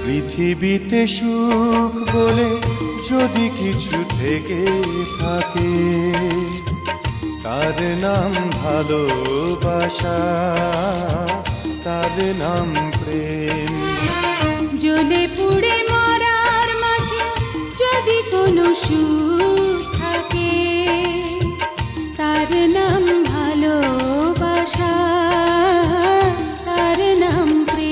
পৃথিবীতে সুখ বলে যদি কিছু থেকে থাকে, তার নাম ভালোবাসা, তার নাম প্রেম। জ্বলে পুড়ে মরার মাঝে যদি কোনো সুখ থাকে, তার নাম ভালোবাসা, তার নাম প্রেম।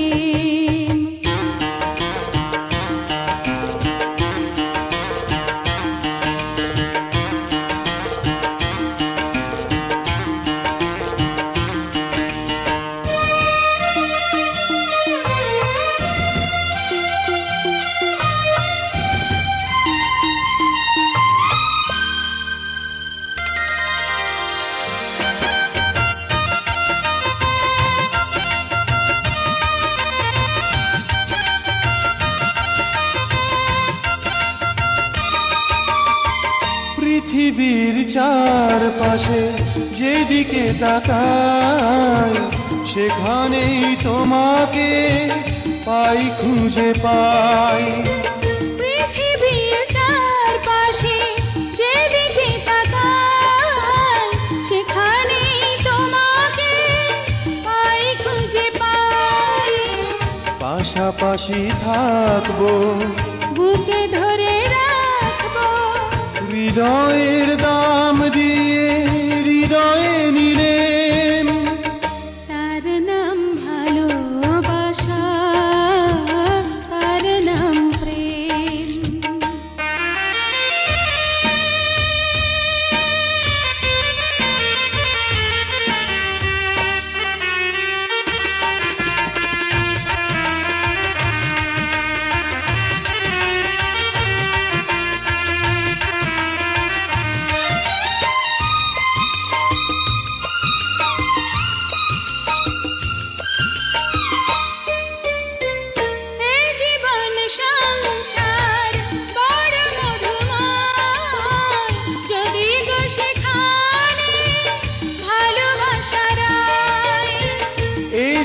পৃথিবীর চারপাশে যেদিকে তাকাই, সেখানেই তোমাকে পাই, খুঁজে পাই। পৃথিবীর চারপাশে যেদিকে তাকাই, সেখানেই তোমাকে পাই, খুঁজে পাই। পাশাপাশি থাকবো, বুকে ধরে রাখবো, হৃদয়ের দাম দিয়ে হৃদয়ে নিলেম। তার নাম ভালোবাসা, তার নাম প্রেম।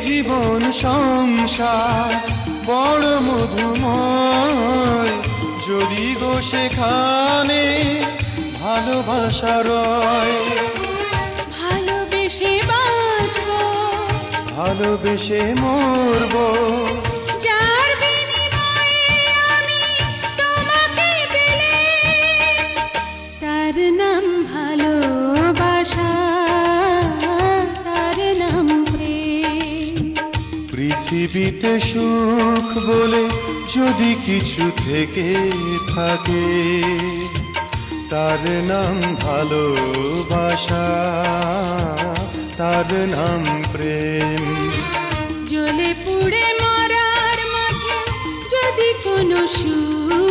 জীবন সংসার বড় মধুময়, যদি গো সেখানে ভালোবাসা রয়। ভালোবেসে বাঁচবো, ভালোবেসে মরবো, যার বিনিময়ে আমি তোমাকে পেলে, তার নাম ভালোবাসা, তার নাম প্রেম। পৃথিবীতে সুখ বলে যদি কিছু থেকে থাকে, তার নাম ভালোবাসা, তার নাম প্রেম। জ্বলে পুড়ে মরার মাঝে যদি কোনো সুখ